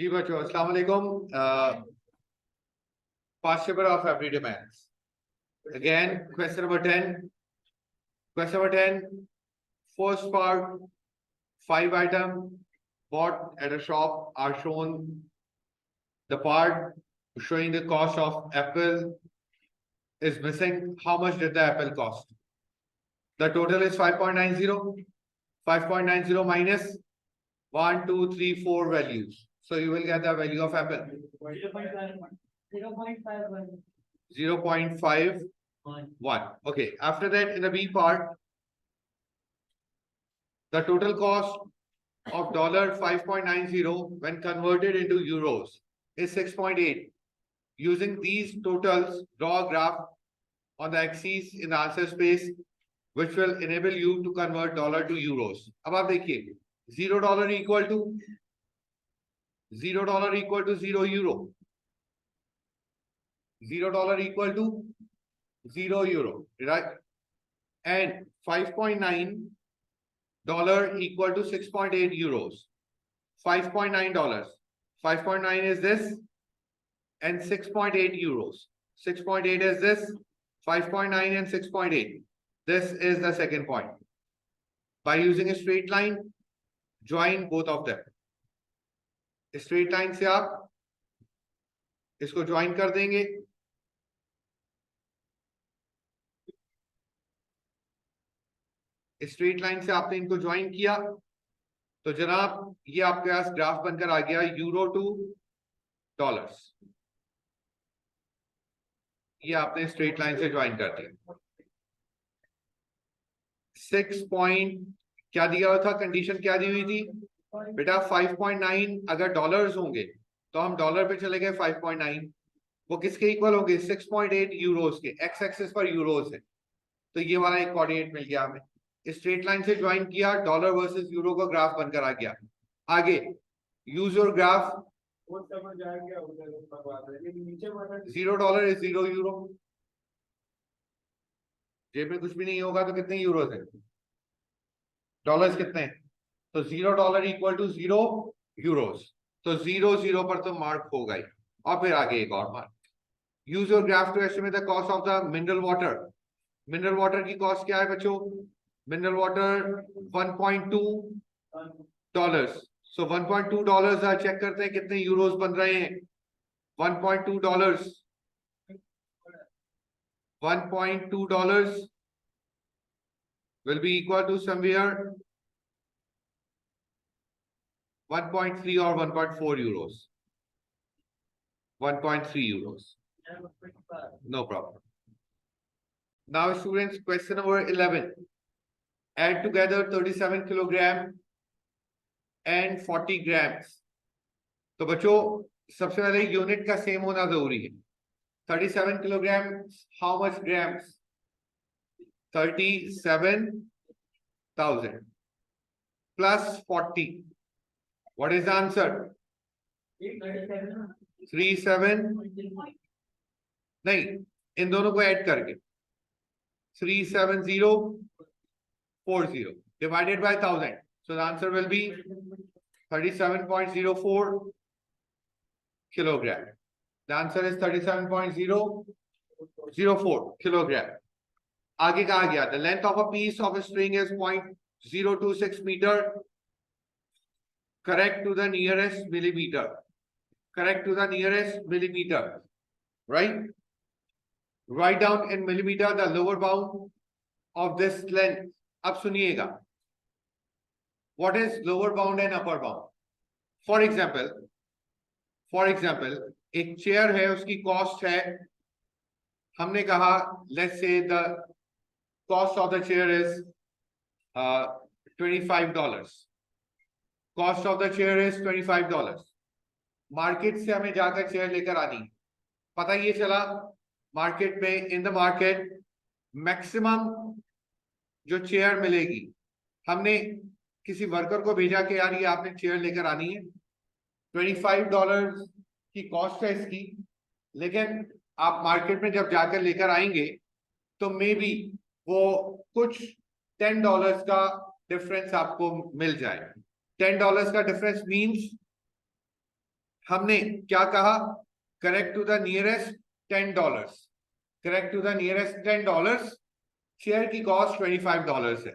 जी बच्चों अस्सलाम वालेकुम. Past paper of everyday maths. Again, question number 10. Question number 10. First part, 5 items bought at a shop are shown. The part showing the cost of apple is missing. How much did the apple cost? The total is 5.90. 5.90 minus 1, 2, 3, 4 values. So you will get the value of apple. 0.51. Okay. After that, in the B part, the total cost of $5.90 when converted into euros is 6.8. Using these totals, draw a graph on the axis in the answer space, which will enable you to convert dollar to euros. अब आप देखिए, $0 equal to $0 equal to 0 euro. $0 equal to 0 euro, right? And $5.9 equal to 6.8 euros. $5.9. 5.9 is this, and 6.8 euros. 6.8 is this, 5.9 and 6.8. This is the second point. By using a straight line, join both of them. Straight line से आप इसको join कर देंगे. Straight line से आपने इनको join किया तो जनाब ये आपके पास ग्राफ बनकर आ गया यूरो टू डॉलर्स. ये आपने स्ट्रेट लाइन से ज्वाइन कर दिया. 6 पॉइंट क्या दिया हुआ था, कंडीशन क्या दी हुई थी बेटा? 5.9 अगर डॉलर्स होंगे तो हम डॉलर पे चले गए. 5.9 वो किसके इक्वल होंगे? 6.8 यूरोस के. एक्स एक्सिस पर यूरोस है तो ये वाला एक कोऑर्डिनेट मिल गया हमें. स्ट्रेट लाइन से ज्वाइन किया, डॉलर वर्सेस यूरो का ग्राफ बनकर आ गया. आगे use your graph. $0 is 0 euro. जेब में कुछ भी नहीं होगा तो कितने यूरोस हैं? डॉलर्स कितने हैं? तो $0 इक्वल टू 0 यूरोस. तो 0 0 पर तो मार्क होगा ही. और फिर आगे एक और mark. Use your graph to estimate the cost of the mineral water. Mineral water की कॉस्ट क्या है बच्चों? Mineral water $1.2. सो $1.2 चेक करते हैं कितने यूरोस बन रहे हैं. $1.2 will be equal to somewhere 1.3 or 1.4 euros. 1.3 euros. No problem. Now students, question number 11. Add together 37 kilogram and 40 grams. तो बच्चों सबसे पहले यूनिट का सेम होना जरूरी है. 37 kilogram, how much grams? 37,000 plus 40. What is the answer? 37. नहीं, इन दोनों को ऐड करके 37040 divided by 1000. So the answer will be 37.04 kilogram. The answer is 37.004 kilogram. आगे कहा गया? The length of a piece of a string is 0.026 meter. Correct to the nearest millimeter. Correct to the nearest millimeter. Right? Write down in millimeter the lower bound of this length. अब सुनिएगा. What is lower bound and upper bound? For example, एक chair है, उसकी cost है, हमने कहा let's say the cost of the chair is $25. Cost of the chair is $25. Market से हमें जाकर चेयर लेकर आनी. पता ये चला मार्केट में, इन द मार्केट मैक्सिमम जो चेयर मिलेगी, हमने किसी वर्कर को भेजा कि यार ये आपने चेयर लेकर आनी है. $25 की कॉस्ट है इसकी, लेकिन आप मार्केट में जब जाकर लेकर आएंगे तो मे बी वो कुछ $10 का डिफरेंस आपको मिल जाए. $10 का डिफरेंस मींस हमने क्या कहा, correct to the nearest $10, correct to the nearest $10, share की कॉस्ट $25 है।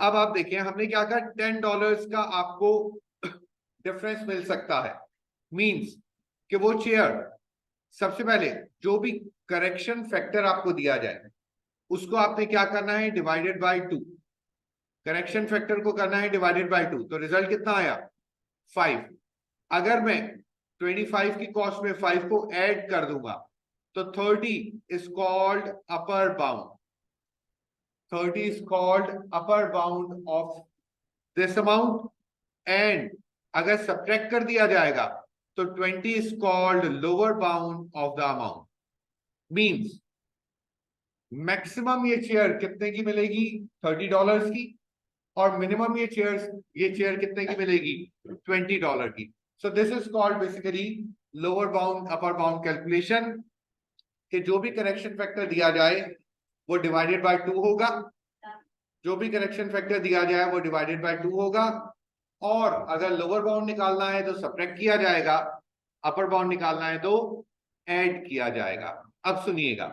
अब आप देखिए हमने क्या कहा, $10 का आपको डिफरेंस मिल सकता है, मींस कि वो शेयर, सबसे पहले जो भी करेक्शन फैक्टर आपको दिया जाए उसको आपने क्या करना है, डिवाइडेड बाय 2, करेक्शन फैक्टर को करना है डिवाइडेड बाय 2, तो रिजल्ट कितना आया 5। अगर मैं 25 की कॉस्ट में 5 को ऐड कर दूंगा तो 30 is called upper bound, 30 is called upper bound of this amount, and अगर सब्ट्रैक्ट कर दिया जाएगा तो 20 is called lower bound of the amount, means maximum ये चेयर कितने की मिलेगी, $30 की, और मिनिमम ये चेयर कितने की मिलेगी, $20 की। So this is called basically lower bound upper bound calculation, कि जो भी करेक्शन फैक्टर दिया जाए वो डिवाइडेड बाय 2 होगा, जो भी करेक्शन फैक्टर दिया जाए वो डिवाइडेड बाय 2 होगा, और अगर लोअर बाउंड निकालना है तो सब्ट्रैक्ट किया जाएगा, अपर बाउंड निकालना है तो ऐड किया जाएगा। अब सुनिएगा,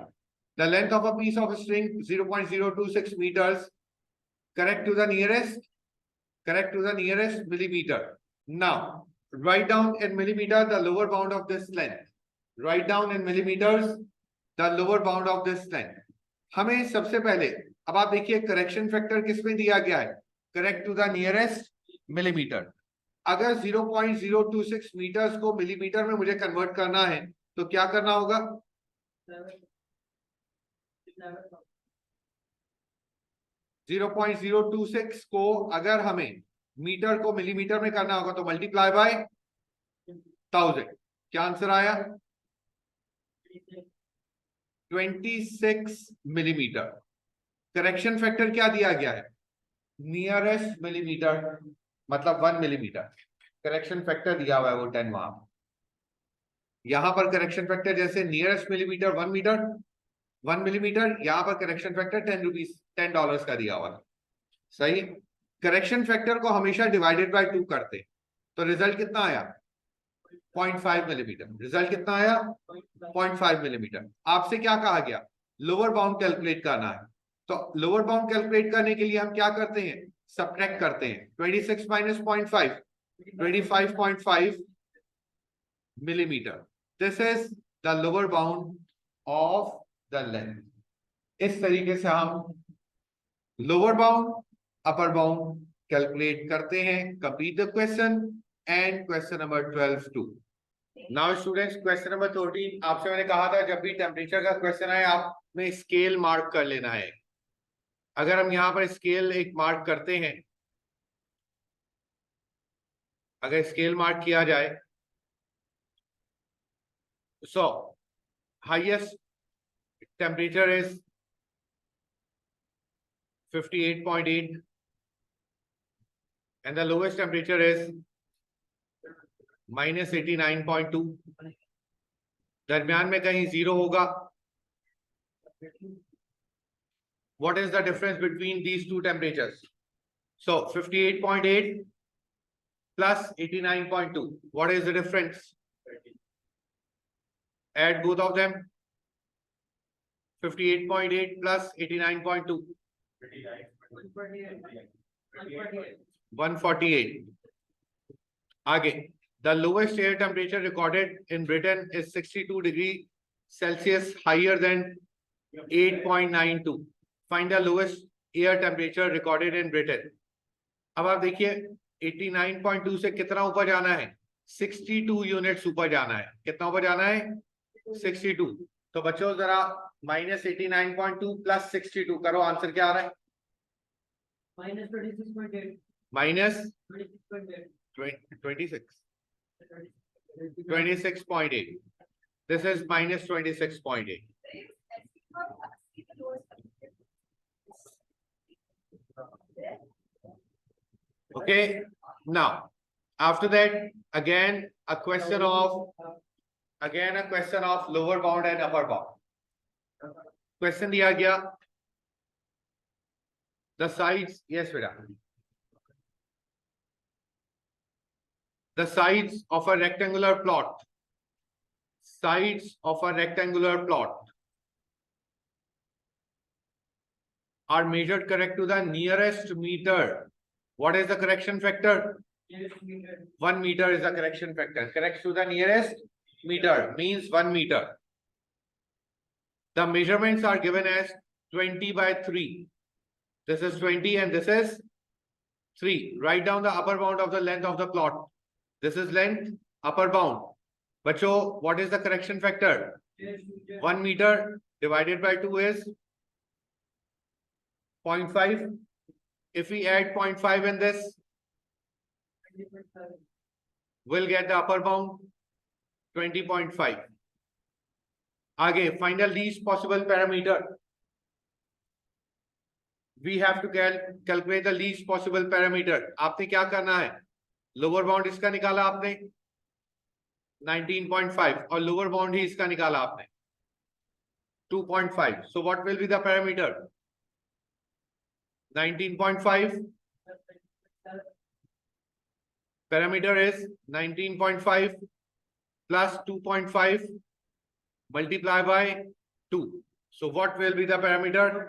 the length of a piece of string 0.026 meters, correct to the nearest millimeter. Now write down in millimeter the lower bound of this length, write down in millimeters the lower bound of this length। हमें सबसे पहले, अब आप देखिए correction factor किस में दिया गया है, correct to the nearest millimetre. अगर 0.026 मीटर्स को मिलीमीटर में मुझे कन्वर्ट करना है तो क्या करना होगा, 0.026 को अगर हमें मीटर को मिलीमीटर में करना होगा तो मल्टीप्लाई बाय 1000। क्या आंसर आया, 26 मिलीमीटर। करेक्शन फैक्टर क्या दिया गया है, नियरेस्ट मिलीमीटर, मतलब 1 मिलीमीटर। करेक्शन फैक्टर दिया हुआ है वो 10 वहां, यहां पर करेक्शन फैक्टर जैसे नियरेस्ट मिलीमीटर 1 मीटर 1 मिलीमीटर, यहां पर करेक्शन फैक्टर $10 का दिया हुआ है। सही, करेक्शन फैक्टर को हमेशा डिवाइडेड बाय 2 करते, तो रिजल्ट कितना आया 0.5 मिलीमीटर। रिजल्ट कितना आया 0.5 मिलीमीटर। आपसे क्या कहा गया, लोअर बाउंड कैलकुलेट करना है, तो लोअर बाउंड कैलकुलेट करने के लिए हम क्या करते हैं, सब्ट्रैक्ट करते हैं। 26 minus 0.5, 25.5 millimetre. This is the lower bound of the length. इस तरीके से हम lower bound upper bound calculate करते हैं। Complete the question and question number 12 two. Now students, question number 13, आपसे मैंने कहा था जब भी टेम्परेचर का क्वेश्चन आए आपने स्केल मार्क कर लेना है। अगर हम यहाँ पर स्केल एक मार्क करते हैं, अगर स्केल मार्क किया जाए, सो highest temperature is 58.8 and the lowest temperature is minus 89.2। दरमियान में कहीं 0 होगा। What is the difference between these two temperatures? So 58.8 plus 89.2, what is the difference? Add both of them, 58.8 plus 89.2, 148। आगे, the lowest air temperature recorded in Britain is 62 degrees Celsius, higher than 8.92। Find the lowest air temperature recorded in Britain। अब आप देखिए 89.2 से कितना ऊपर जाना है, 62 units ऊपर जाना है। कितना ऊपर जाना है, 62। तो बच्चों जरा माइनस 89.2 प्लस 62 करो, आंसर क्या आ रहा है, minus 26.8। This is minus 26.8। Okay, now after that again a question of lower bound and upper bound। Question दिया गया, the sides, yes बेटा, The sides of a rectangular plot. Sides of a rectangular plot are measured correct to the nearest meter. What is the correction factor? 1 meter is the correction factor. Correct to the nearest meter means 1 meter. The measurements are given as 20 by 3. This is 20 and this is 3. Write down the upper bound of the length of the plot. This is length, upper bound. Bacho, what is the correction factor? 1 meter divided by 2 is 0.5. If we add 0.5 in this, we'll get the upper bound 20.5. Again, find the least possible parameter. We have to calculate the least possible parameter. आपने क्या करना है? Lower bound इसका निकाला आपने 19.5 और lower bound ही इसका निकाला आपने 2.5. So what will be the parameter? 19.5. Parameter is 19.5 plus 2.5 multiplied by 2. So what will be the parameter?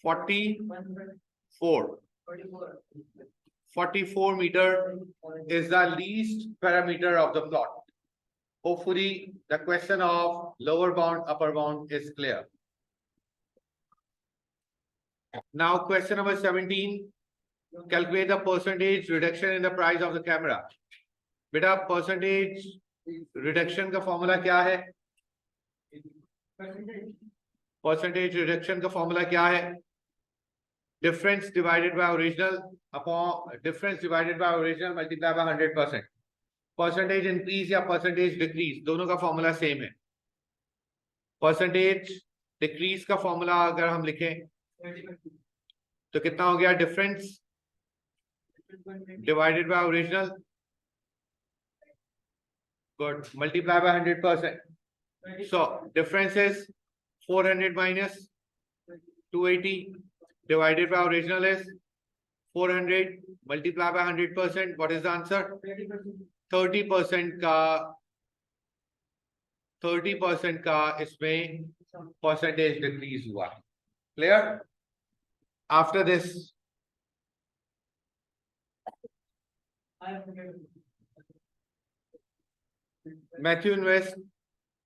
44. 44 meter is the least parameter of the plot. Hopefully, the question of lower bound, upper bound is clear. Now, question number 17. Calculate the percentage reduction in the price of the camera. बेटा percentage reduction का formula क्या है? Percentage reduction का formula क्या है? Difference divided by original upon difference divided by original multiplied by 100%. Percentage increase या percentage decrease दोनों का formula same है. Percentage decrease का formula अगर हम लिखें तो कितना हो गया? Difference divided by original, good, multiply by 100%. So difference is 400 minus 280 divided by original is 400 multiply by 100%. What is the answer? 30% का इसमें percentage decrease हुआ. Clear? After this, Matthew invests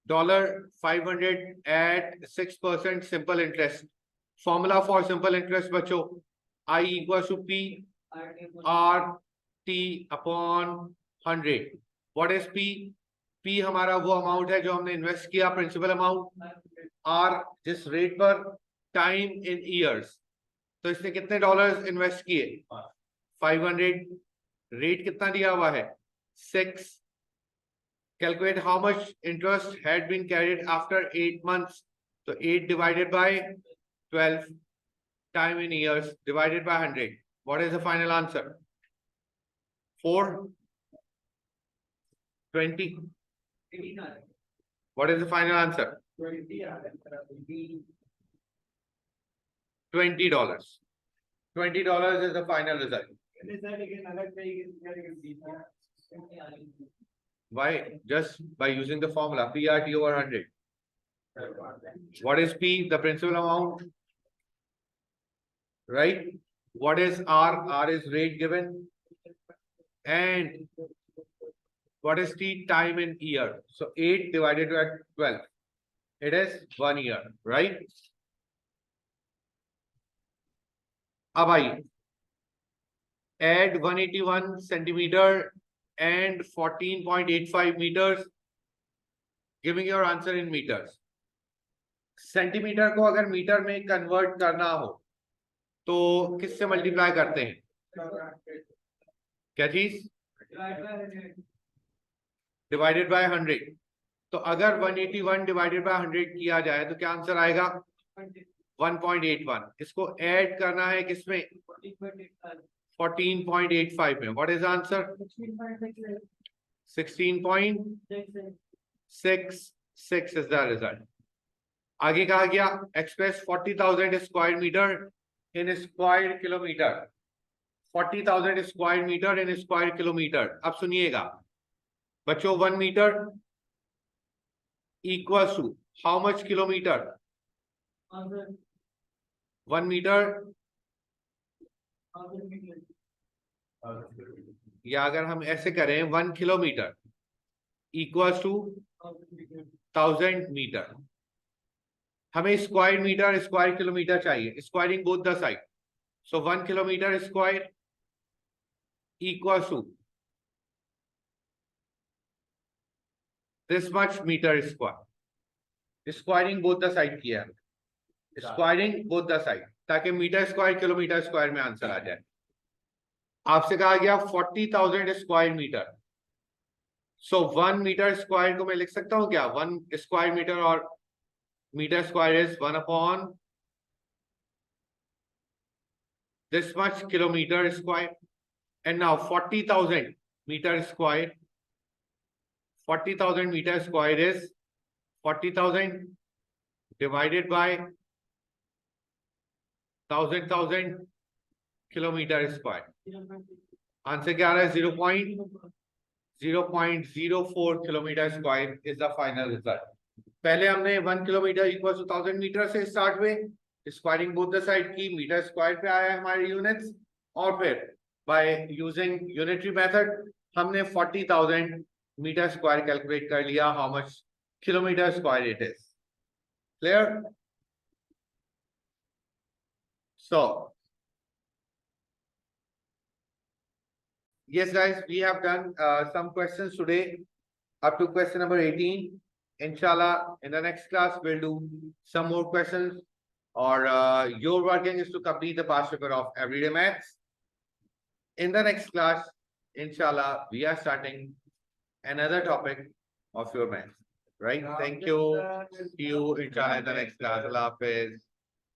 $500 at 6% simple interest. Formula for simple interest, बच्चों, I equals to P R T upon 100. What is P? P हमारा वो amount है जो हमने invest किया, प्रिंसिपल अमाउंट. R जिस रेट पर, टाइम इन ईयर्स. तो इसने कितने डॉलर्स इन्वेस्ट किए? 500. रेट कितना दिया हुआ है? 6. Calculate how much interest had been carried after 8 months. So 8 divided by 12, time in years divided by 100. What is the final answer? 420. What is the final answer? $20. $20 is the final result. Why? Just by using the formula PRT over 100. What is P? The principal amount. Right? What is R? R is rate given. And what is T? Time in year. So 8 divided by 12. It is 1 year. Right? अब आइए, add 181 centimeter and 14.85 meters, giving your answer in meters. Centimetre को अगर metre में convert करना हो तो किससे multiply करते हैं? क्या चीज? Divided by 100. तो अगर 181 डिवाइडेड बाय 100 किया जाए तो क्या आंसर आएगा? 1.81. इसको ऐड करना है किसमें? 14.85 में. What is answer? 16.66 is the result. आगे कहा गया express 40,000 square metre in square kilometre. 40,000 square metre in square kilometre. अब सुनिएगा बच्चों, 1 metre equal to how much kilometre? 1 metre, या अगर हम ऐसे करें 1 किलोमीटर इक्वल टू 1000 मीटर। हमें स्क्वायर मीटर स्क्वायर किलोमीटर चाहिए, squaring both the side. So 1 kilometre square equal to this much metre square. Squaring both the side किया है, squaring both the side, ताकि मीटर स्क्वायर किलोमीटर स्क्वायर में answer आ जाए। आपसे कहा गया 40,000 square metre. So 1 metre square को मैं लिख सकता हूं क्या? 1 स्क्वायर मीटर और metre square is 1 upon this much kilometer square. And now 40,000 meter square, 40,000 meter square is 40,000 divided by 1,000 kilometer square. Answer क्या आ रहा है? 0.04 kilometre square is the final result. पहले हमने 1 किलोमीटर इक्वल टू 1000 मीटर से start हुए, squaring both the side की, metre square पे आया हमारे यूनिट्स, और फिर बाय यूजिंग यूनिटरी मेथड हमने 40,000 मीटर स्क्वायर कैलकुलेट कर लिया how much kilometre square it is. Clear? So yes guys, we have done some questions today up to question number 18. Inshallah in the next class we'll do some more questions, or your working is to complete the past paper of everyday maths. In the next class, inshallah, we are starting another topic of your maths, right? Thank you. See you inshallah in the next class. Allah Hafiz.